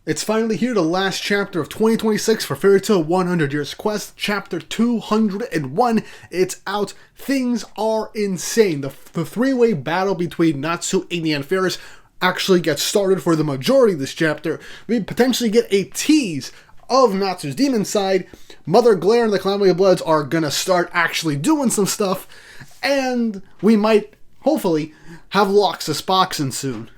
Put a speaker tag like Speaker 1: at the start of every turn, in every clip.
Speaker 1: It's finally here, the last chapter of 2026 for Fairy Tail 100 Years Quest, chapter 201. It's out. Things are insane. The three-way battle between Natsu, Ignia, and Faris actually gets started for the majority of this chapter. We potentially get a tease of Natsu's demon side. Mother Glare and the Calamity of Bloods are gonna start actually doing some stuff, and we might, hopefully, have Loxus boxing soon.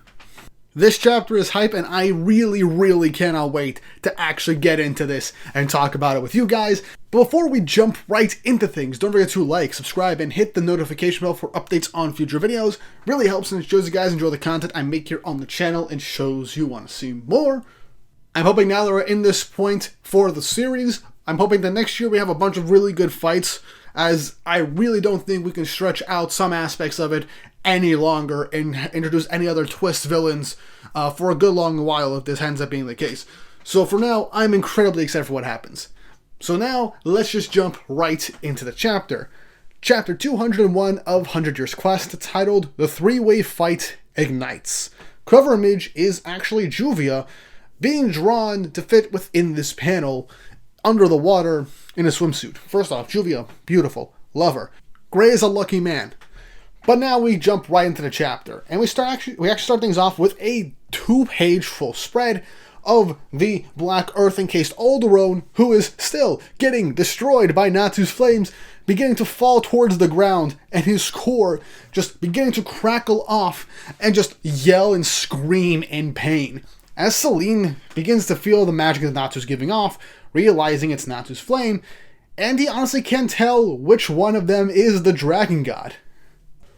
Speaker 1: This chapter is hype, and I really cannot wait to actually get into this and talk about it with you guys. But before we jump right into things, don't forget to like, subscribe, and hit the notification bell for updates on future videos. Really helps, and it shows you guys enjoy the content I make here on the channel and shows you want to see more. I'm hoping now that we're in this point for the series, I'm hoping that next year we have a bunch of really good fights, as I really don't think we can stretch out some aspects of it any longer and introduce any other twist villains for a good long while if this ends up being the case. So for now, I'm incredibly excited for what happens. So now, let's just jump right into the chapter. Chapter 201 of 100 Years Quest, titled The Three-Way Fight Ignites. Cover image is actually Juvia being drawn to fit within this panel under the water in a swimsuit. First off, Juvia, beautiful, love her. Gray is a lucky man. But now we jump right into the chapter, and we actually start things off with a 2-page full spread of the Black Earth-encased Aldoron, who is still getting destroyed by Natsu's flames, beginning to fall towards the ground, and his core just beginning to crackle off and just yell and scream in pain. As Celine begins to feel the magic that Natsu's giving off, realizing it's Natsu's flame, and he honestly can't tell which one of them is the Dragon God.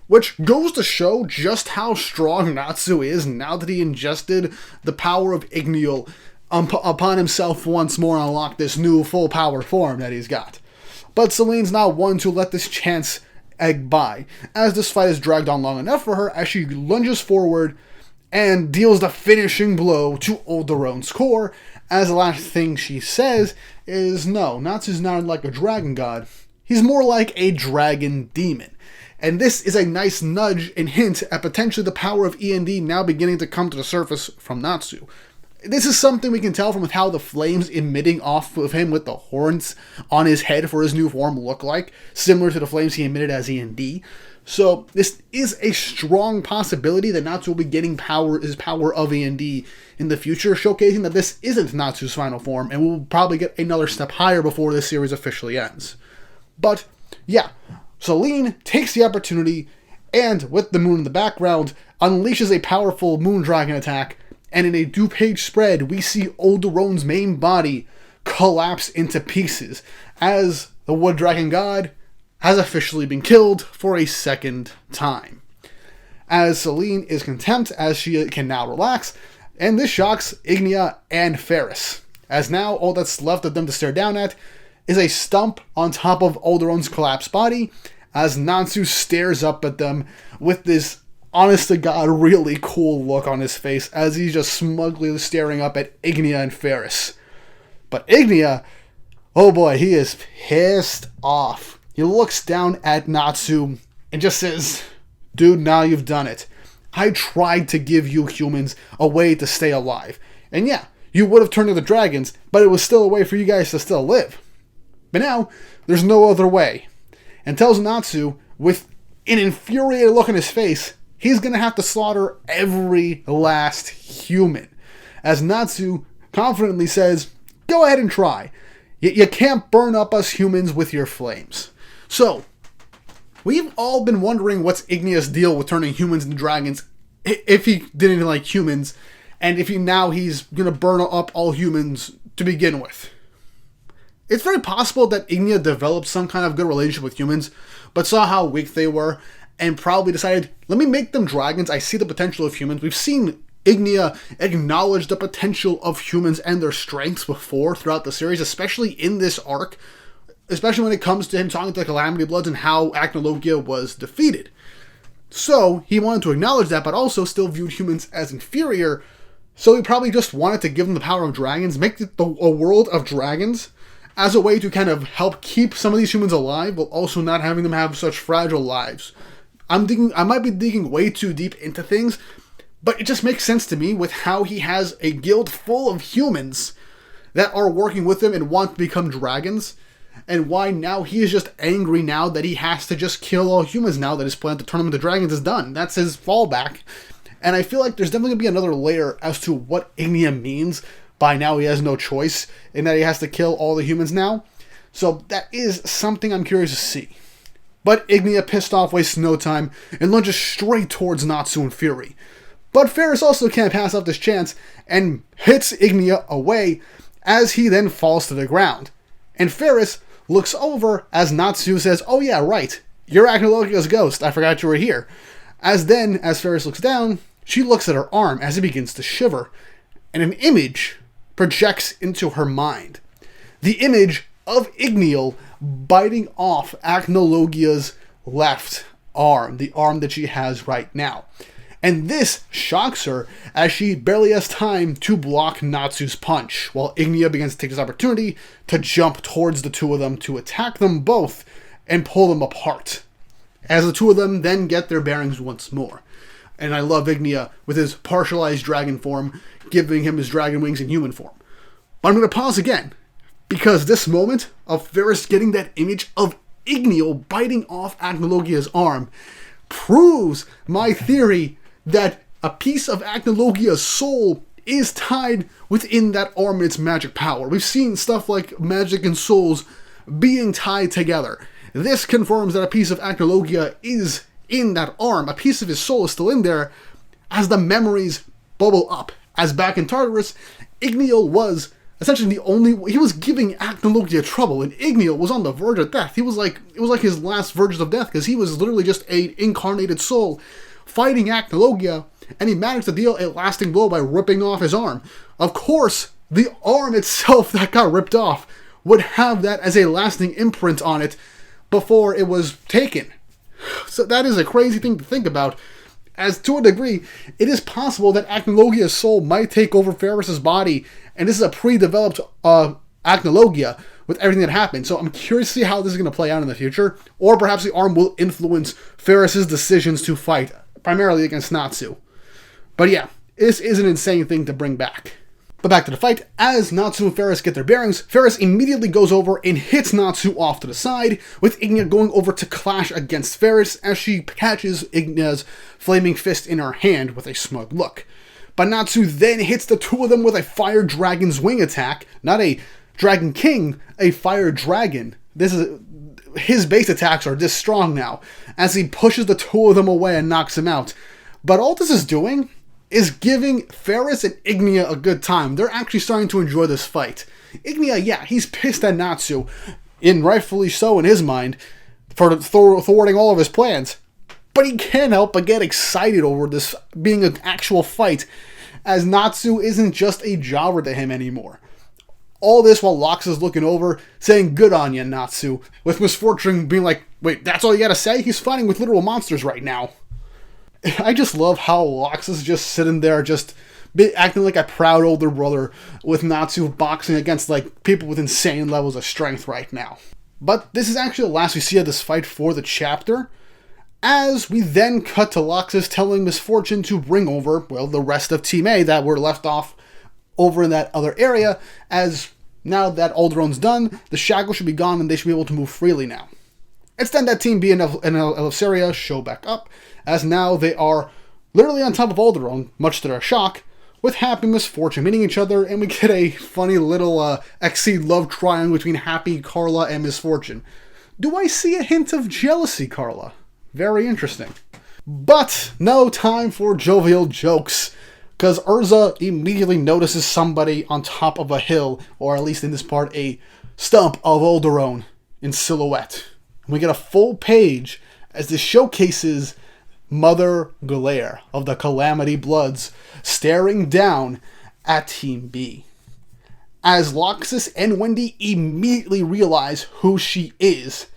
Speaker 1: Which goes to show just how strong Natsu is now that he ingested the power of Ignia upon himself once more and unlocked this new full power form that he's got. But Celine's not one to let this chance egg by, as this fight is dragged on long enough for her as she lunges forward and deals the finishing blow to Aldoron's core, as the last thing she says is, no, Natsu's not like a dragon god, he's more like a dragon demon. And this is a nice nudge and hint at potentially the power of E&D now beginning to come to the surface from Natsu. This is something we can tell from how the flames emitting off of him with the horns on his head for his new form look like, similar to the flames he emitted as E&D. So this is a strong possibility that Natsu will be getting his power of E&D in the future, showcasing that this isn't Natsu's final form, and we'll probably get another step higher before this series officially ends. But, yeah. Celine takes the opportunity, and with the moon in the background, unleashes a powerful moon dragon attack, and in a 2-page spread, we see Aldoron's main body collapse into pieces, as the Wood Dragon God has officially been killed for a second time. As Celine is content, as she can now relax, and this shocks Ignia and Faris, as now all that's left of them to stare down at is a stump on top of Aldoron's collapsed body, as Natsu stares up at them with this honest-to-God really cool look on his face as he's just smugly staring up at Ignia and Faris. But Ignia, oh boy, he is pissed off. He looks down at Natsu and just says, dude, now you've done it. I tried to give you humans a way to stay alive. And yeah, you would have turned into dragons, but it was still a way for you guys to still live. But now, there's no other way. And tells Natsu, with an infuriated look on his face, he's going to have to slaughter every last human. As Natsu confidently says, go ahead and try. You can't burn up us humans with your flames. So, we've all been wondering what's Ignia's deal with turning humans into dragons, if he didn't even like humans, and if he's going to burn up all humans to begin with. It's very possible that Ignia developed some kind of good relationship with humans, but saw how weak they were, and probably decided, let me make them dragons, I see the potential of humans. We've seen Ignia acknowledge the potential of humans and their strengths before throughout the series, especially in this arc, especially when it comes to him talking to the Calamity Bloods and how Acnologia was defeated. So, he wanted to acknowledge that, but also still viewed humans as inferior, so he probably just wanted to give them the power of dragons, make a world of dragons, as a way to kind of help keep some of these humans alive, while also not having them have such fragile lives. I might be digging way too deep into things, But it just makes sense to me with how he has a guild full of humans that are working with him and want to become dragons, and why now he is just angry now that he has to just kill all humans now that his plan to turn them into dragons is done. That's his fallback. And I feel like there's definitely going to be another layer as to what Ignia means by now he has no choice, and that he has to kill all the humans now. So that is something I'm curious to see. But Ignia, pissed off, wastes no time, and lunges straight towards Natsu in fury. But Faris also can't pass up this chance, and hits Ignia away as he then falls to the ground. And Faris looks over as Natsu says, "Oh yeah, right, you're Agnologia's ghost, I forgot you were here." As Faris looks down, she looks at her arm as it begins to shiver, and an image projects into her mind. The image of Ignia biting off Agnologia's left arm, the arm that she has right now. And this shocks her as she barely has time to block Natsu's punch, while Ignia begins to take this opportunity to jump towards the two of them to attack them both and pull them apart, as the two of them then get their bearings once more. And I love Ignia with his partialized dragon form, giving him his dragon wings in human form. But I'm going to pause again, because this moment of Faris getting that image of Ignia biting off Agnologia's arm proves my theory that a piece of Agnologia's soul is tied within that arm and its magic power. We've seen stuff like magic and souls being tied together. This confirms that a piece of Agnologia is in that arm. A piece of his soul is still in there as the memories bubble up. As back in Tartarus, Ignia was essentially he was giving Agnologia trouble, and Ignia was on the verge of death. It was like his last verge of death, because he was literally just an incarnated soul fighting Agnologia, and he managed to deal a lasting blow by ripping off his arm. Of course, the arm itself that got ripped off would have that as a lasting imprint on it before it was taken. So that is a crazy thing to think about, as to a degree, it is possible that Agnologia's soul might take over Faris's body, and this is a pre-developed Agnologia with everything that happened. So I'm curious to see how this is going to play out in the future, or perhaps the arm will influence Faris's decisions to fight, primarily against Natsu. But yeah, this is an insane thing to bring back. But back to the fight. As Natsu and Faris get their bearings, Faris immediately goes over and hits Natsu off to the side, with Ignia going over to clash against Faris as she catches Ignia's flaming fist in her hand with a smug look. But Natsu then hits the two of them with a Fire Dragon's Wing attack. Not a Dragon King, a Fire Dragon. His base attacks are this strong now, as he pushes the two of them away and knocks them out. But all this is doing is giving Faris and Ignia a good time. They're actually starting to enjoy this fight. Ignia, yeah, he's pissed at Natsu, and rightfully so in his mind, for thwarting all of his plans. But he can't help but get excited over this being an actual fight, as Natsu isn't just a jobber to him anymore. All this while Lox is looking over, saying, "Good on ya, Natsu," with Misfortune being like, "Wait, that's all you gotta say? He's fighting with literal monsters right now." I just love how Lox is just sitting there, just acting like a proud older brother, with Natsu boxing against like people with insane levels of strength right now. But this is actually the last we see of this fight for the chapter, as we then cut to Loxus telling Misfortune to bring over, well, the rest of Team A that were left off over in that other area, as now that Aldoron's done, the shackle should be gone and they should be able to move freely now. It's then that Team B and Eleftheria show back up, as now they are literally on top of Aldoron, much to their shock, with Happy and Misfortune meeting each other, and we get a funny little Exceed love triangle between Happy, Carla, and Misfortune. Do I see a hint of jealousy, Carla? Very interesting. But no time for jovial jokes, because Urza immediately notices somebody on top of a hill, or at least in this part, a stump of Aldoron in silhouette. We get a full page as this showcases Mother Glare of the Calamity Bloods staring down at Team B, as Loxus and Wendy immediately realize who she is.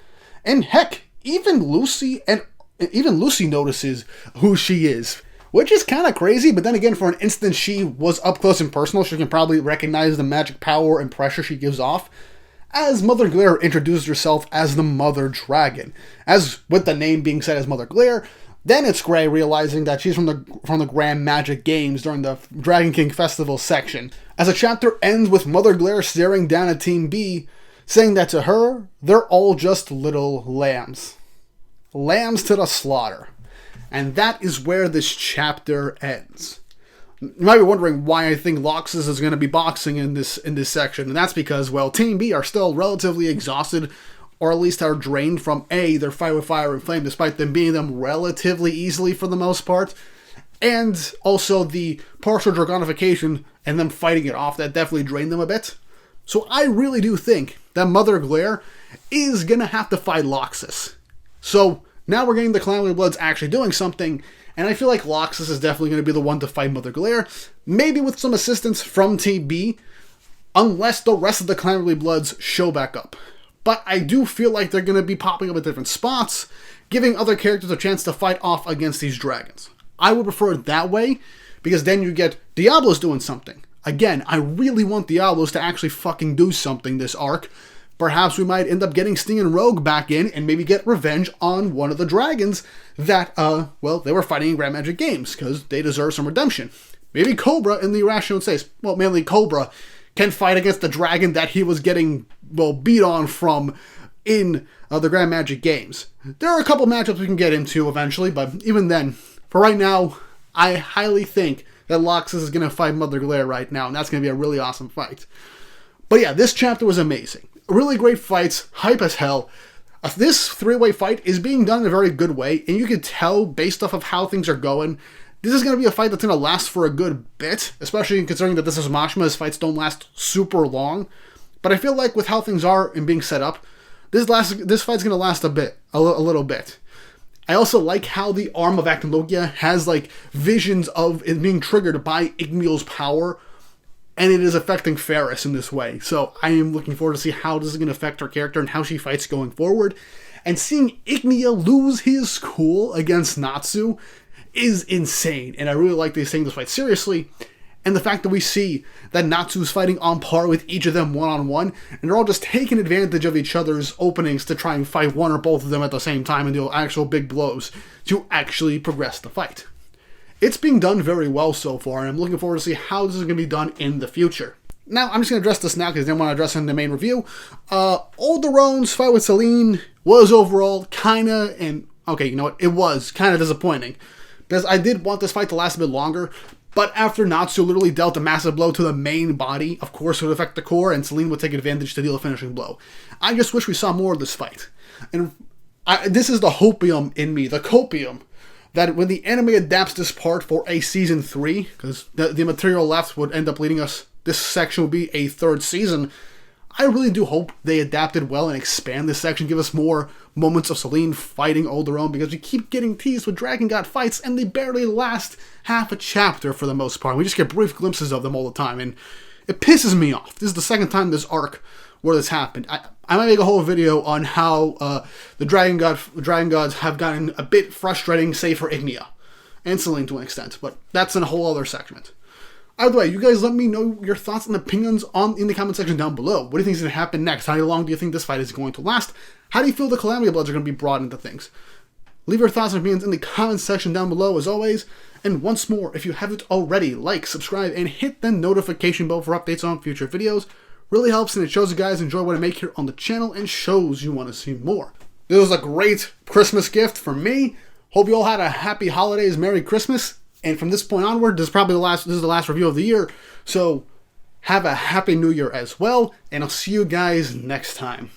Speaker 1: And heck, even Lucy notices who she is, which is kind of crazy, but then again, for an instant she was up close and personal, she can probably recognize the magic power and pressure she gives off, as Mother Glare introduced herself as the Mother Dragon. As with the name being said as Mother Glare, Then it's Gray realizing that she's from the Grand Magic Games during the Dragon King Festival section. As the chapter ends with Mother Glare staring down at Team B, saying that to her, they're all just little lambs. Lambs to the slaughter. And that is where this chapter ends. You might be wondering why I think Loxus is going to be boxing in this section, and that's because, well, Team B are still relatively exhausted, or at least are drained from A, their fight with Fire and Flame, despite them beating them relatively easily for the most part, and also the partial Dragonification and them fighting it off, that definitely drained them a bit. So I really do think that Mother Glare is going to have to fight Loxus. So now we're getting the Calamity Bloods actually doing something, and I feel like Loxus is definitely going to be the one to fight Mother Glare, maybe with some assistance from Team B, unless the rest of the Calamity Bloods show back up. But I do feel like they're going to be popping up at different spots, giving other characters a chance to fight off against these dragons. I would prefer it that way, because then you get Diablos doing something. Again, I really want Diablos to actually fucking do something this arc. Perhaps we might end up getting Sting and Rogue back in and maybe get revenge on one of the dragons that, well, they were fighting in Grand Magic Games, because they deserve some redemption. Maybe Cobra in the Irrational States, well, mainly Cobra, can fight against the dragon that he was getting, well, beat on from in the Grand Magic Games. There are a couple matchups we can get into eventually, but even then, for right now, I highly think that Loxus is going to fight Mother Glare right now, and that's going to be a really awesome fight. But yeah, this chapter was amazing. Really great fights, hype as hell. This three-way fight is being done in a very good way, and you can tell based off of how things are going, this is going to be a fight that's going to last for a good bit, especially considering that this is Mashma's fights don't last super long. But I feel like with how things are and being set up, this fight's going to last a little bit. I also like how the arm of Actilogia has like visions of it being triggered by Ignia's power, and it is affecting Faris in this way. So I am looking forward to see how this is going to affect her character and how she fights going forward. And seeing Ignia lose his cool against Natsu is insane, and I really like these taking this fight seriously, and the fact that we see that Natsu's fighting on par with each of them one-on-one, and they're all just taking advantage of each other's openings to try and fight one or both of them at the same time and deal actual big blows to actually progress the fight. It's being done very well so far, and I'm looking forward to see how this is going to be done in the future. Now, I'm just going to address this now because I didn't want to address it in the main review. Aldoron's fight with Celine was overall kinda, and okay, you know what, it was kind of disappointing. Because I did want this fight to last a bit longer, but after Natsu literally dealt a massive blow to the main body, of course it would affect the core, and Celine would take advantage to deal a finishing blow. I just wish we saw more of this fight. And this is the hopium in me, the copium, that when the anime adapts this part for a season 3, because the material left would end up leading us, this section would be a 3rd season, I really do hope they adapted well and expand this section, give us more moments of Celine fighting Aldoron, because we keep getting teased with Dragon God fights, and they barely last half a chapter for the most part. We just get brief glimpses of them all the time, and it pisses me off. This is the second time this arc where this happened. I might make a whole video on how the Dragon Gods have gotten a bit frustrating, say for Ignia, and Celine to an extent, but that's in a whole other segment. Either way, you guys let me know your thoughts and opinions in the comment section down below. What do you think is going to happen next? How long do you think this fight is going to last? How do you feel the Calamity Bloods are going to be brought into things? Leave your thoughts and opinions in the comment section down below as always. And once more, if you haven't already, like, subscribe, and hit the notification bell for updates on future videos. Really helps, and it shows you guys enjoy what I make here on the channel and shows you want to see more. This was a great Christmas gift for me. Hope you all had a happy holidays, Merry Christmas. And from this point onward, this is the last review of the year. So have a happy new year as well, and I'll see you guys next time.